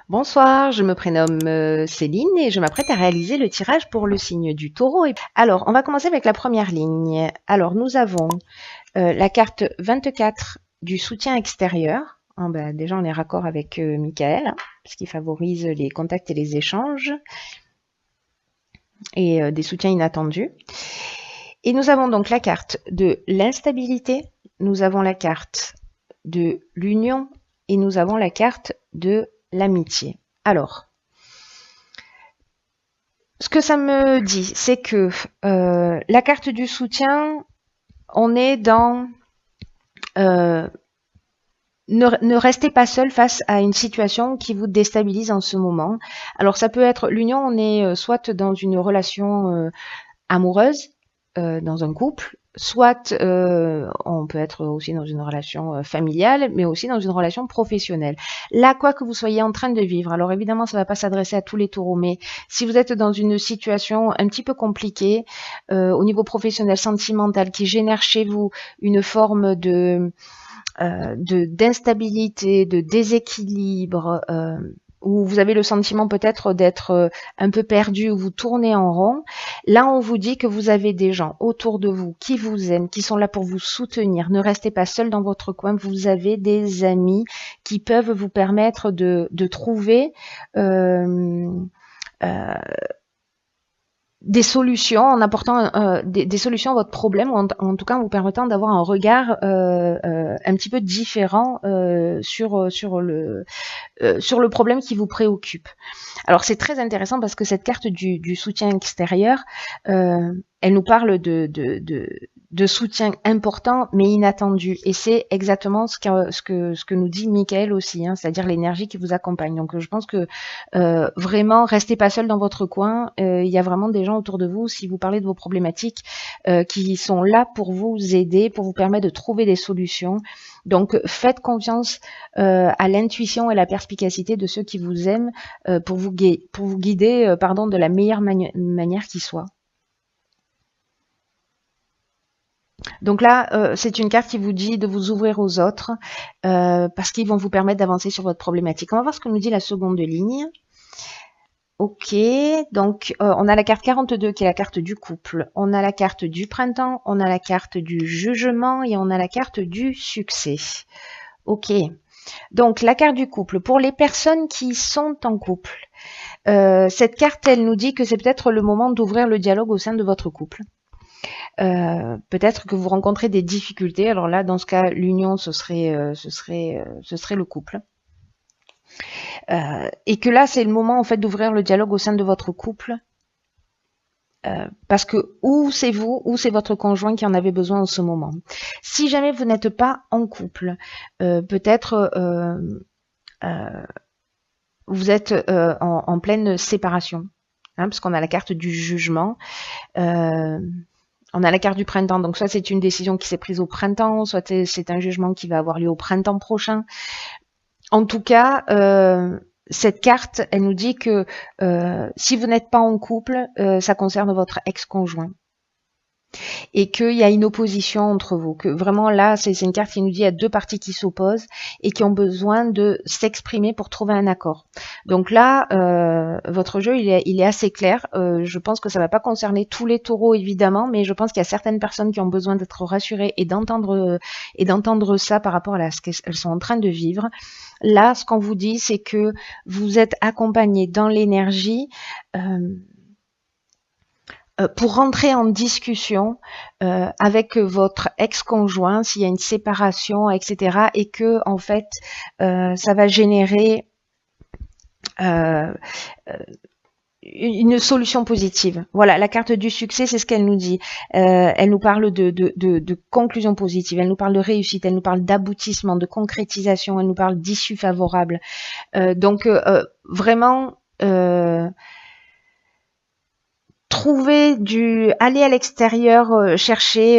Bonsoir, je me prénomme Céline et je m'apprête à réaliser le tirage pour le signe du taureau. Alors, on va commencer avec la première ligne. Alors, nous avons la carte 24 du soutien extérieur. Déjà, on est raccord avec Michael, parce qu'il favorise les contacts et les échanges et des soutiens inattendus. Et nous avons donc la carte de l'instabilité, nous avons la carte de l'union et nous avons la carte de l'amitié. Alors, ce que ça me dit, c'est que la carte du soutien, on est dans ne restez pas seul face à une situation qui vous déstabilise en ce moment. Alors ça peut être l'union, on est soit dans une relation amoureuse, dans un couple, soit on peut être aussi dans une relation familiale, mais aussi dans une relation professionnelle. Là, quoi que vous soyez en train de vivre, alors évidemment, ça ne va pas s'adresser à tous les taureaux, mais si vous êtes dans une situation un petit peu compliquée au niveau professionnel, sentimental, qui génère chez vous une forme d'instabilité, de déséquilibre, où vous avez le sentiment peut-être d'être un peu perdu, où vous tournez en rond, là on vous dit que vous avez des gens autour de vous qui vous aiment, qui sont là pour vous soutenir. Ne restez pas seul dans votre coin, vous avez des amis qui peuvent vous permettre de trouver des solutions en apportant des solutions à votre problème, ou en tout cas en vous permettant d'avoir un regard un petit peu différent sur le problème qui vous préoccupe. Alors c'est très intéressant parce que cette carte du soutien extérieur, elle nous parle de soutien important mais inattendu, et c'est exactement ce que nous dit Michael aussi, hein, c'est-à-dire l'énergie qui vous accompagne. Donc je pense que vraiment restez pas seul dans votre coin, il y a vraiment des gens autour de vous, si vous parlez de vos problématiques, qui sont là pour vous aider, pour vous permettre de trouver des solutions. Donc faites confiance à l'intuition et la perspicacité de ceux qui vous aiment pour vous guider de la meilleure manière qui soit. Donc là, c'est une carte qui vous dit de vous ouvrir aux autres parce qu'ils vont vous permettre d'avancer sur votre problématique. On va voir ce que nous dit la seconde ligne. Ok, donc on a la carte 42 qui est la carte du couple, on a la carte du printemps, on a la carte du jugement et on a la carte du succès. Ok, donc la carte du couple, pour les personnes qui sont en couple, cette carte, elle nous dit que c'est peut-être le moment d'ouvrir le dialogue au sein de votre couple. Peut-être que vous rencontrez des difficultés, alors là, dans ce cas, l'union, ce serait le couple. Et que là, c'est le moment en fait d'ouvrir le dialogue au sein de votre couple, parce que ou c'est vous ou c'est votre conjoint qui en avait besoin en ce moment. Si jamais vous n'êtes pas en couple, peut-être vous êtes en pleine séparation, hein, parce qu'on a la carte du jugement. On a la carte du printemps, donc soit c'est une décision qui s'est prise au printemps, soit c'est un jugement qui va avoir lieu au printemps prochain. En tout cas, cette carte, elle nous dit que si vous n'êtes pas en couple, ça concerne votre ex-conjoint. Et qu'il y a une opposition entre vous, que vraiment là, c'est une carte qui nous dit qu'il y a deux parties qui s'opposent et qui ont besoin de s'exprimer pour trouver un accord. Donc là, votre jeu, il est assez clair. Je pense que ça ne va pas concerner tous les taureaux, évidemment, mais je pense qu'il y a certaines personnes qui ont besoin d'être rassurées et d'entendre ça par rapport à ce qu'elles sont en train de vivre. Là, ce qu'on vous dit, c'est que vous êtes accompagné dans l'énergie pour rentrer en discussion avec votre ex-conjoint s'il y a une séparation, etc. Et que en fait, ça va générer une solution positive. Voilà, la carte du succès, c'est ce qu'elle nous dit. Elle nous parle de conclusion positive, elle nous parle de réussite, elle nous parle d'aboutissement, de concrétisation, elle nous parle d'issue favorable. Donc vraiment, aller à l'extérieur, chercher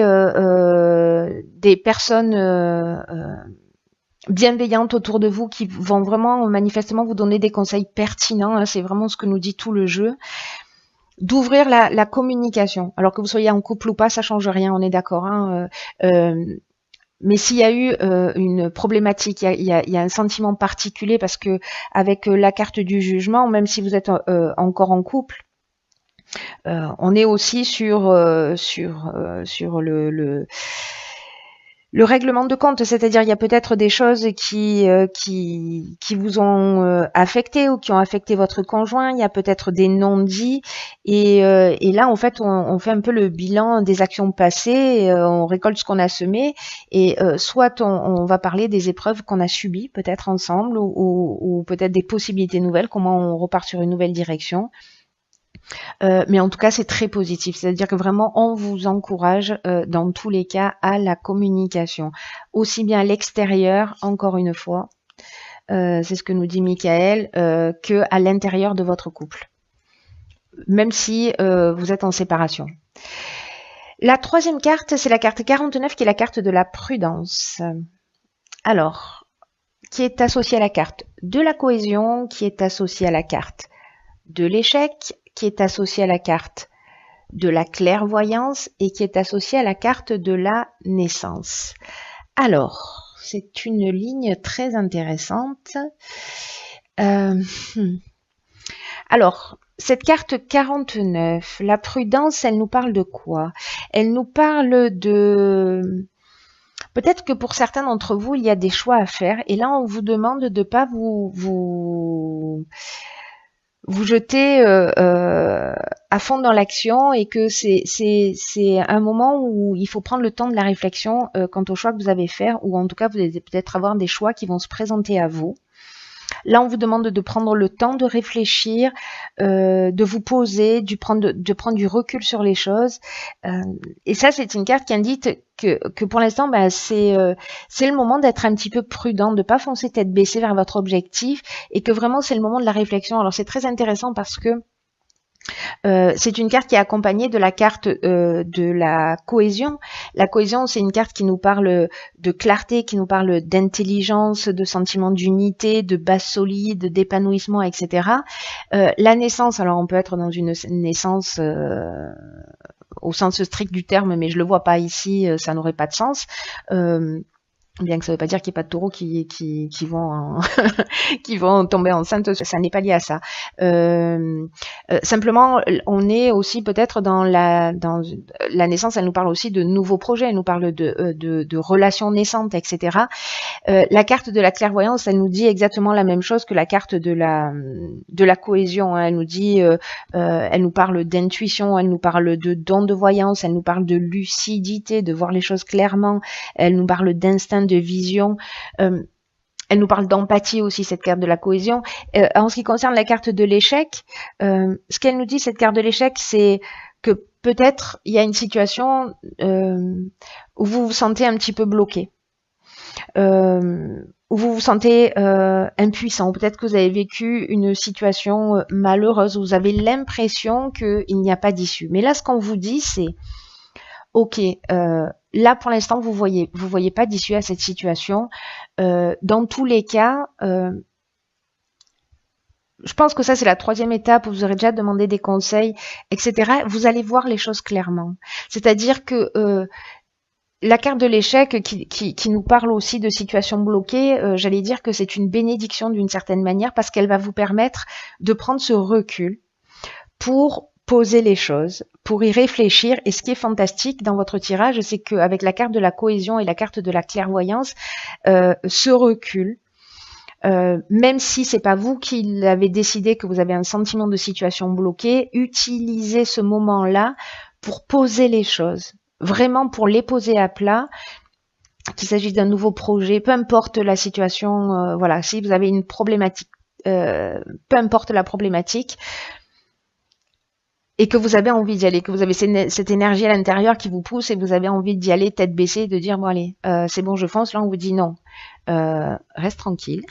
des personnes bienveillantes autour de vous qui vont vraiment manifestement vous donner des conseils pertinents, hein, c'est vraiment ce que nous dit tout le jeu. D'ouvrir la communication, alors que vous soyez en couple ou pas, ça change rien, on est d'accord, hein, Mais s'il y a eu une problématique, il y a un sentiment particulier parce que avec la carte du jugement, même si vous êtes encore en couple, on est aussi sur le règlement de compte, c'est-à-dire il y a peut-être des choses qui vous ont affecté ou qui ont affecté votre conjoint, il y a peut-être des non-dits et là en fait on fait un peu le bilan des actions passées, on récolte ce qu'on a semé et soit on va parler des épreuves qu'on a subies peut-être ensemble ou peut-être des possibilités nouvelles, comment on repart sur une nouvelle direction. Mais en tout cas, c'est très positif. C'est-à-dire que vraiment, on vous encourage dans tous les cas à la communication. Aussi bien à l'extérieur, encore une fois, c'est ce que nous dit Michael, que à l'intérieur de votre couple. Même si vous êtes en séparation. La troisième carte, c'est la carte 49 qui est la carte de la prudence. Alors, qui est associée à la carte de la cohésion, qui est associée à la carte de l'échec, qui est associée à la carte de la clairvoyance et qui est associée à la carte de la naissance. Alors, c'est une ligne très intéressante. Alors, cette carte 49, la prudence, elle nous parle de quoi? Elle nous parle de... Peut-être que pour certains d'entre vous, il y a des choix à faire et là, on vous demande de ne pas vous jeter à fond dans l'action et que c'est un moment où il faut prendre le temps de la réflexion quant au choix que vous avez fait ou en tout cas vous allez peut-être avoir des choix qui vont se présenter à vous. Là, on vous demande de prendre le temps de réfléchir, de vous poser, de prendre du recul sur les choses. Et ça, c'est une carte qui indique que pour l'instant, c'est le moment d'être un petit peu prudent, de pas foncer tête baissée vers votre objectif et que vraiment, c'est le moment de la réflexion. Alors, c'est très intéressant parce que c'est une carte qui est accompagnée de la carte de la cohésion. La cohésion, c'est une carte qui nous parle de clarté, qui nous parle d'intelligence, de sentiment d'unité, de base solide, d'épanouissement, etc. La naissance, alors on peut être dans une naissance au sens strict du terme, mais je le vois pas ici, ça n'aurait pas de sens. Bien que ça ne veut pas dire qu'il n'y ait pas de taureaux qui vont qui vont tomber enceintes, ça n'est pas lié à ça. Simplement, on est aussi peut-être dans la naissance, elle nous parle aussi de nouveaux projets, elle nous parle de relations naissantes, etc. La carte de la clairvoyance, elle nous dit exactement la même chose que la carte de la cohésion. Hein. Elle nous dit, elle nous parle d'intuition, elle nous parle de don de voyance, elle nous parle de lucidité, de voir les choses clairement, elle nous parle d'instinct de vision. Elle nous parle d'empathie aussi, cette carte de la cohésion. En ce qui concerne la carte de l'échec, ce qu'elle nous dit, cette carte de l'échec, c'est que peut-être il y a une situation où vous vous sentez un petit peu bloqué, où vous vous sentez impuissant, ou peut-être que vous avez vécu une situation malheureuse, où vous avez l'impression qu'il n'y a pas d'issue. Mais là, ce qu'on vous dit, c'est ok, là pour l'instant vous voyez pas d'issue à cette situation. Dans tous les cas, je pense que ça c'est la troisième étape où vous aurez déjà demandé des conseils, etc. Vous allez voir les choses clairement. C'est-à-dire que la carte de l'échec qui nous parle aussi de situations bloquées, j'allais dire que c'est une bénédiction d'une certaine manière parce qu'elle va vous permettre de prendre ce recul pour poser les choses, pour y réfléchir. Et ce qui est fantastique dans votre tirage, c'est qu'avec la carte de la cohésion et la carte de la clairvoyance, ce recul, même si c'est pas vous qui l'avez décidé, que vous avez un sentiment de situation bloquée, utilisez ce moment-là pour poser les choses, vraiment pour les poser à plat, qu'il s'agisse d'un nouveau projet, peu importe la situation, voilà, si vous avez une problématique, peu importe la problématique, et que vous avez envie d'y aller, que vous avez cette énergie à l'intérieur qui vous pousse et vous avez envie d'y aller tête baissée et de dire bon allez, c'est bon je fonce, là on vous dit non, reste tranquille.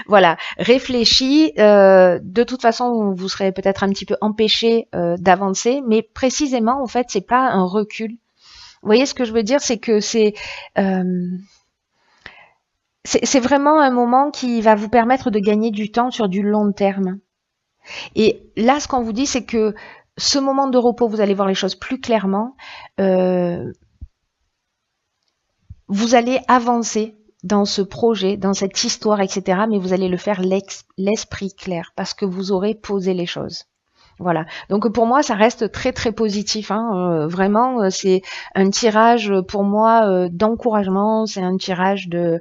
Voilà, réfléchis, de toute façon vous serez peut-être un petit peu empêché d'avancer, mais précisément en fait c'est pas un recul. Vous voyez ce que je veux dire, c'est que c'est vraiment un moment qui va vous permettre de gagner du temps sur du long terme. Et là, ce qu'on vous dit, c'est que ce moment de repos, vous allez voir les choses plus clairement. vous allez avancer dans ce projet, dans cette histoire, etc. Mais vous allez le faire l'esprit clair parce que vous aurez posé les choses. Voilà. Donc pour moi, ça reste très très positif. Hein. Vraiment, c'est un tirage pour moi d'encouragement. C'est un tirage de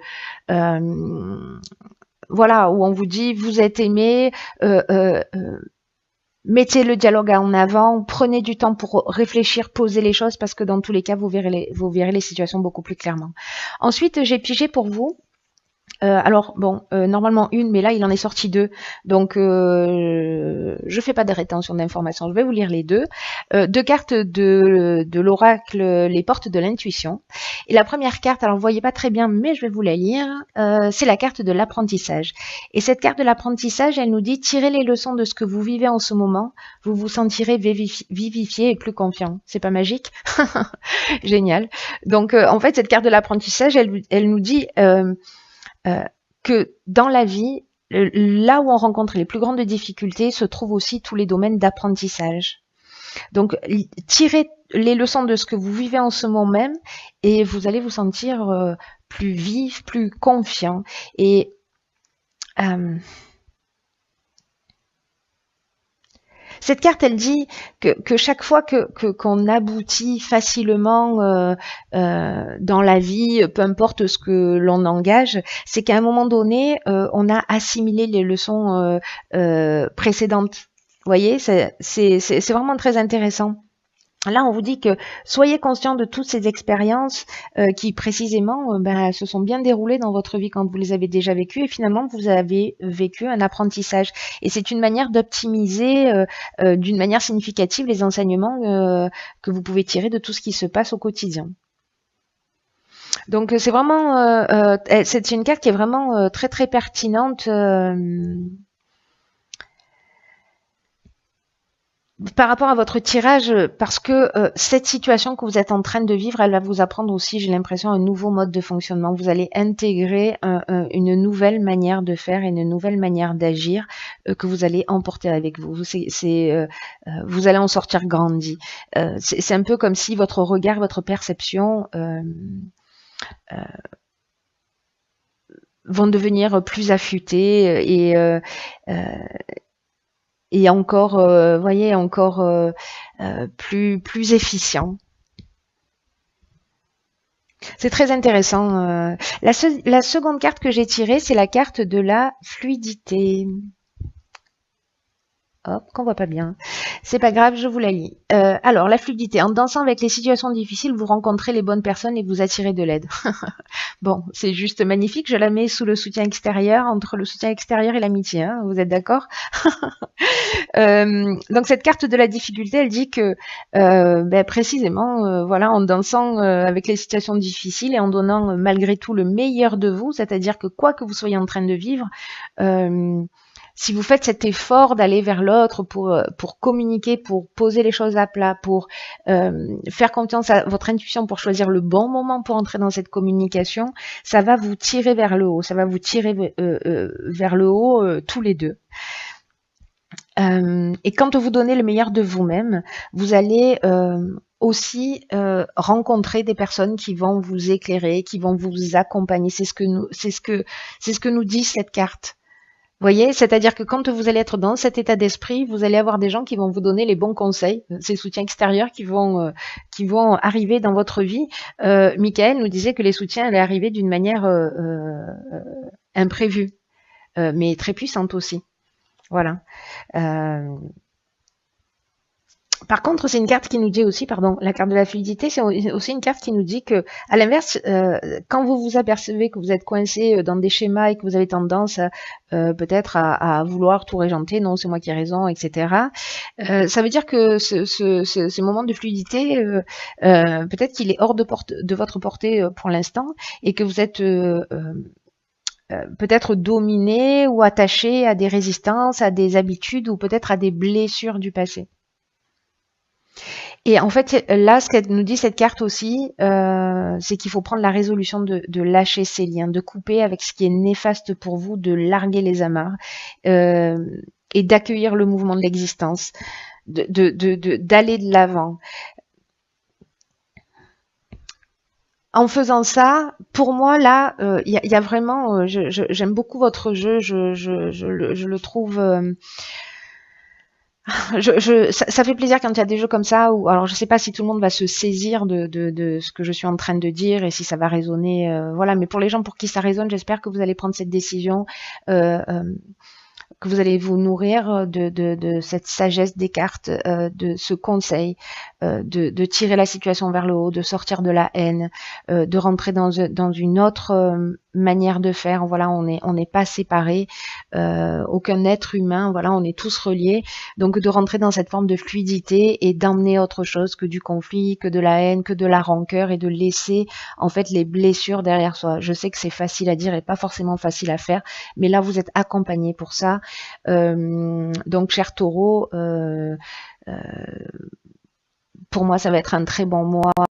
voilà où on vous dit vous êtes aimé. Mettez le dialogue en avant, prenez du temps pour réfléchir, poser les choses, parce que dans tous les cas, vous verrez les situations beaucoup plus clairement. Ensuite, j'ai pigé pour vous. Alors bon, normalement une, mais là il en est sorti deux, donc je fais pas de rétention d'informations, je vais vous lire les deux. Deux cartes de l'oracle, les portes de l'intuition. Et la première carte, alors vous voyez pas très bien, mais je vais vous la lire, c'est la carte de l'apprentissage. Et cette carte de l'apprentissage, elle nous dit, tirez les leçons de ce que vous vivez en ce moment, vous vous sentirez vivifié et plus confiant. C'est pas magique? Génial. Donc en fait, cette carte de l'apprentissage, elle nous dit que dans la vie, là où on rencontre les plus grandes difficultés, se trouvent aussi tous les domaines d'apprentissage. Donc, tirez les leçons de ce que vous vivez en ce moment même et vous allez vous sentir plus vif, plus confiant. Et cette carte, elle dit que chaque fois qu'on aboutit facilement dans la vie, peu importe ce que l'on engage, c'est qu'à un moment donné, on a assimilé les leçons précédentes. Vous voyez, c'est vraiment très intéressant. Là, on vous dit que soyez conscient de toutes ces expériences qui, précisément, se sont bien déroulées dans votre vie quand vous les avez déjà vécues et finalement, vous avez vécu un apprentissage. Et c'est une manière d'optimiser d'une manière significative les enseignements que vous pouvez tirer de tout ce qui se passe au quotidien. Donc, c'est vraiment, c'est une carte qui est vraiment très, très pertinente par rapport à votre tirage, parce que cette situation que vous êtes en train de vivre, elle va vous apprendre aussi, j'ai l'impression, un nouveau mode de fonctionnement. Vous allez intégrer une nouvelle manière de faire et une nouvelle manière d'agir que vous allez emporter avec vous. Vous allez en sortir grandi. C'est un peu comme si votre regard, votre perception vont devenir plus affûtés et encore, voyez, encore plus efficient. C'est très intéressant. La seconde carte que j'ai tirée, c'est la carte de la fluidité. Hop, qu'on voit pas bien. C'est pas grave, je vous la lis. Alors, la fluidité. En dansant avec les situations difficiles, vous rencontrez les bonnes personnes et vous attirez de l'aide. Bon, c'est juste magnifique. Je la mets sous le soutien extérieur, entre le soutien extérieur et l'amitié. Hein, vous êtes d'accord? Donc cette carte de la difficulté, elle dit que précisément, voilà, en dansant avec les situations difficiles et en donnant malgré tout le meilleur de vous, c'est-à-dire que quoi que vous soyez en train de vivre, si vous faites cet effort d'aller vers l'autre pour communiquer, pour poser les choses à plat, pour faire confiance à votre intuition, pour choisir le bon moment pour entrer dans cette communication, ça va vous tirer vers le haut, ça va vous tirer vers le haut tous les deux. Et quand vous donnez le meilleur de vous-même, vous allez aussi rencontrer des personnes qui vont vous éclairer, qui vont vous accompagner. C'est ce que nous dit cette carte. Vous voyez, c'est-à-dire que quand vous allez être dans cet état d'esprit, vous allez avoir des gens qui vont vous donner les bons conseils, ces soutiens extérieurs qui vont arriver dans votre vie. Michael nous disait que les soutiens allaient arriver d'une manière imprévue, mais très puissante aussi. Voilà. Par contre, c'est une carte qui nous dit aussi, pardon, la carte de la fluidité, c'est aussi une carte qui nous dit que, à l'inverse, quand vous vous apercevez que vous êtes coincé dans des schémas et que vous avez tendance peut-être à vouloir tout régenter, non, c'est moi qui ai raison, etc. Ça veut dire que ce moment de fluidité, peut-être qu'il est hors de votre portée pour l'instant et que vous êtes peut-être dominé ou attaché à des résistances, à des habitudes ou peut-être à des blessures du passé. Et en fait, là, ce qu'elle nous dit cette carte aussi, c'est qu'il faut prendre la résolution de lâcher ces liens, de couper avec ce qui est néfaste pour vous, de larguer les amarres et d'accueillir le mouvement de l'existence, d'aller de l'avant. en faisant ça, pour moi, là, y a vraiment, j'aime beaucoup votre jeu, je le trouve, ça fait plaisir quand il y a des jeux comme ça, où, alors je sais pas si tout le monde va se saisir de ce que je suis en train de dire et si ça va résonner, voilà, mais pour les gens pour qui ça résonne, j'espère que vous allez prendre cette décision, euh, euh, que vous allez vous nourrir de cette sagesse des cartes, de ce conseil, de tirer la situation vers le haut, de sortir de la haine, de rentrer dans une autre manière de faire. Voilà, on n'est pas séparés, aucun être humain. Voilà, on est tous reliés. Donc de rentrer dans cette forme de fluidité et d'emmener autre chose que du conflit, que de la haine, que de la rancœur, et de laisser en fait les blessures derrière soi. Je sais que c'est facile à dire et pas forcément facile à faire, mais là vous êtes accompagné pour ça. Donc, cher Taureau, pour moi, ça va être un très bon mois.